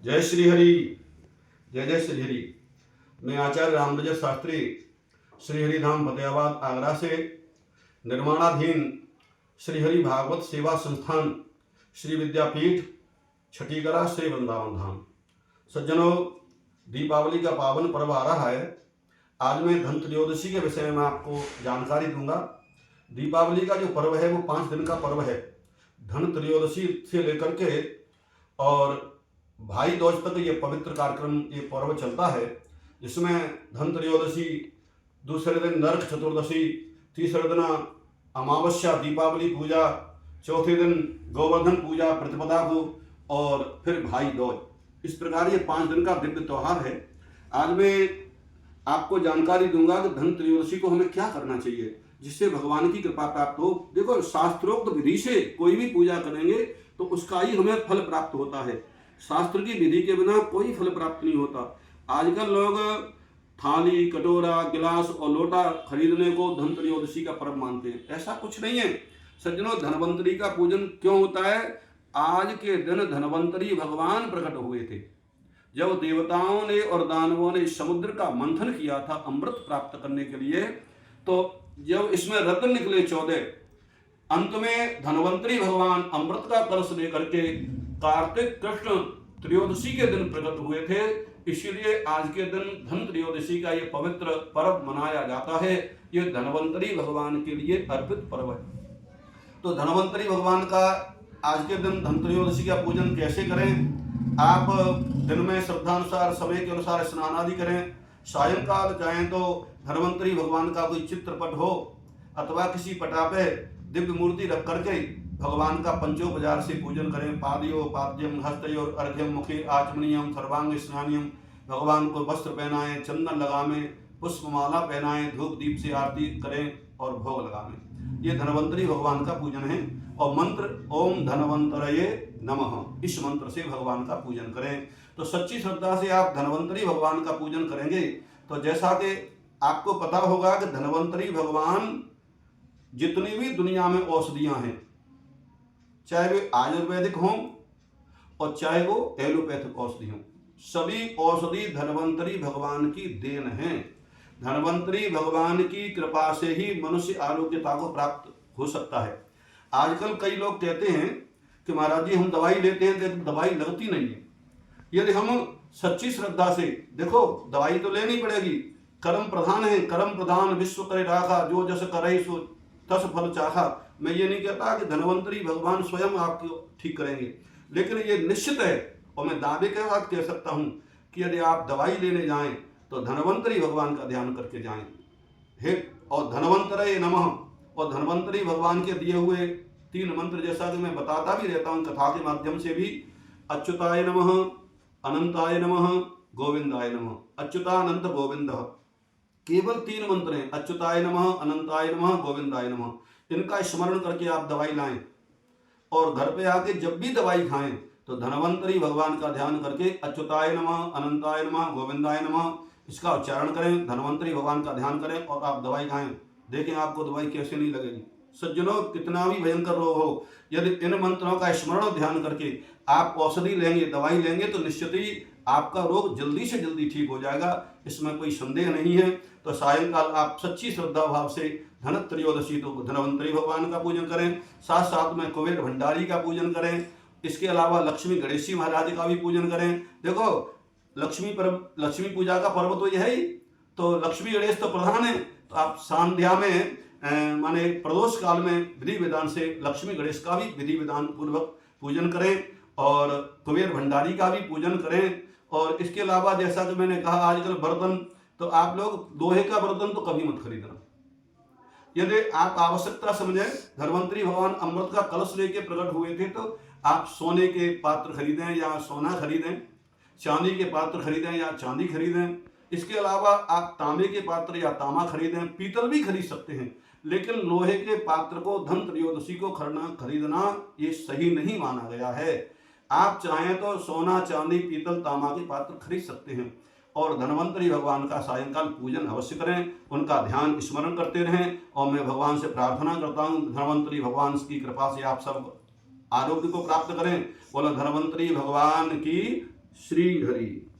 जय श्री हरि। जय जय श्री हरि। मैं आचार्य रामराज शास्त्री श्री हरि धाम फतेहाबाद आगरा से निर्माणाधीन श्री हरि भागवत सेवा संस्थान श्री विद्यापीठ छठीकरा श्री वृंदावन धाम। सज्जनों, दीपावली का पावन पर्व आ रहा है। आज मैं धन त्रयोदशी के विषय में आपको जानकारी दूंगा। दीपावली का जो पर्व है वो 5 दिन का पर्व है। धन त्रयोदशी से लेकर के और भाई दूज तक ये पवित्र कार्यक्रम, ये पर्व चलता है। जिसमें धन त्रयोदशी, दूसरे दिन नरक चतुर्दशी, तीसरे दिन अमावस्या दीपावली पूजा, चौथे दिन गोवर्धन पूजा प्रतिपदा को, और फिर भाई दूज। इस प्रकार ये 5 दिन का दिव्य त्योहार है। आज मैं आपको जानकारी दूंगा कि धन त्रयोदशी को हमें क्या करना चाहिए जिससे भगवान की कृपा प्राप्त हो। देखो, शास्त्रोक्त विधि से कोई भी पूजा करेंगे तो उसका ही हमें फल प्राप्त होता है। शास्त्र की विधि के बिना कोई फल प्राप्त नहीं होता। आजकल लोग थाली, कटोरा, गिलास और लोटा खरीदने को धन त्रयोदशी का पर्व मानते हैं। ऐसा कुछ नहीं है सज्जनों। धनवंतरी का पूजन क्यों होता है? आज के दिन धनवंतरी भगवान प्रकट हुए थे। जब देवताओं ने और दानवों ने समुद्र का मंथन किया था अमृत प्राप्त करने के लिए, तो जब इसमें रत्न निकले 14, अंत में धनवंतरी भगवान अमृत का कलश लेकर के कार्तिक कृष्ण त्रयोदशी के दिन प्रकट हुए थे। इसीलिए आज के दिन धन त्रयोदशी का ये पवित्र पर्व मनाया जाता है। ये धनवंतरी भगवान के लिए अर्पित पर्व है। तो धनवंतरी भगवान का आज के दिन धन त्रयोदशी का पूजन कैसे करें? आप दिन में श्रद्धानुसार, समय के अनुसार स्नान आदि करें। सायंकाल चाहें तो धनवंतरी भगवान का कोई चित्रपट हो अथवा किसी पटा पे दिव्य मूर्ति रख करके भगवान का पंचोपचार से पूजन करें। पादयो पाद्यम हस्तयोर अर्घ्यम मुखे आचमनीयम सर्वांग स्नानियम। भगवान को वस्त्र पहनाएं, चंदन लगावें, पुष्पमाला पहनाएं, धूप दीप से आरती करें और भोग लगावें। ये धनवंतरी भगवान का पूजन है। और मंत्र ओम धनवंतरये नमः, इस मंत्र से भगवान का पूजन करें। तो सच्ची श्रद्धा से आप धनवंतरी भगवान का पूजन करेंगे तो जैसा कि आपको पता होगा कि धनवंतरी भगवान जितनी भी दुनिया में औषधियां हैं, चाहे वे आयुर्वेदिक हों और चाहे वो एलोपैथिक औषधि हों, सभी औषधि धनवंतरी भगवान की देन है। धनवंतरी भगवान की कृपा से ही मनुष्य आरोग्यता को प्राप्त हो सकता है। आजकल कई लोग कहते हैं कि महाराज जी हम दवाई लेते हैं तो दवाई लगती नहीं है। यदि हम सच्ची श्रद्धा से, देखो दवाई तो लेनी पड़ेगी, कर्म प्रधान है। कर्म प्रधान विश्व करे राखा, जो जस करे सो तस फल चाखा। मैं ये नहीं कहता कि धनवंतरी भगवान स्वयं आपको ठीक करेंगे, लेकिन ये निश्चित है और मैं दावे के साथ कह सकता हूँ कि यदि आप दवाई लेने जाएं तो धनवंतरी भगवान का ध्यान करके जाएं। हे और धनवंतरये नमः, और धनवंतरी भगवान के दिए हुए 3 मंत्र, जैसा कि मैं बताता भी रहता हूँ कथा के माध्यम से भी। अच्युताय नमः, अनंताय नमः, गोविंदाय नमः। अच्युतानंत गोविंद, केवल 3 मंत्र हैं। अच्युताय नमः, अनंताय नमः, गोविंदाय नमः। इनका स्मरण करके आप दवाई लाएं और घर पे आके जब भी दवाई खाएं तो धनवंतरी भगवान का ध्यान करके अच्युताय नमः, अनंताय नमः, गोविंदाय नमः इसका उच्चारण करें, धनवंतरी भगवान का ध्यान करें और आप दवाई खाएं। देखें आपको दवाई कैसे नहीं लगेगी। सज्जनों, कितना भी भयंकर रोग हो, यदि इन मंत्रों का स्मरण और ध्यान करके आप औषधि लेंगे, दवाई लेंगे तो निश्चित ही आपका रोग जल्दी से जल्दी ठीक हो जाएगा। इसमें कोई संदेह नहीं है। तो सायंकाल आप सच्ची श्रद्धा भाव से धन त्रयोदशी तो धनवंतरी भगवान का पूजन करें, साथ साथ में कुबेर भंडारी का पूजन करें। इसके अलावा लक्ष्मी गणेश जी महाराज का भी पूजन करें। देखो, लक्ष्मी पूजा का पर्व तो यह ही, तो लक्ष्मी गणेश तो प्रधान है। तो आप संध्या में माने प्रदोष काल में विधि विधान से लक्ष्मी गणेश का भी विधि विधान पूर्वक पूजन करें और कुबेर भंडारी का भी पूजन करें। और इसके अलावा जैसा कि मैंने कहा, आजकल बर्तन तो आप लोग लोहे का बर्तन तो कभी मत खरीदना। यदि आप आवश्यकता समझें, धनवंतरी भगवान अमृत का कलश लेके प्रकट हुए थे, तो आप सोने के पात्र खरीदें या सोना खरीदें, चांदी के पात्र खरीदें या चांदी खरीदें। इसके अलावा आप तांबे के पात्र या तांबा खरीदें, पीतल भी खरीद सकते हैं। लेकिन लोहे के पात्र को धन त्रयोदशी को खरीदना ये सही नहीं माना गया है। आप चाहें तो सोना, चांदी, पीतल, तांबा के पात्र खरीद सकते हैं और धनवंतरी भगवान का सायंकाल पूजन अवश्य करें, उनका ध्यान स्मरण करते रहें। और मैं भगवान से प्रार्थना करता हूँ धनवंतरी भगवान की कृपा से आप सब आरोग्य को प्राप्त करें। बोलो धनवंतरी भगवान की श्री हरि।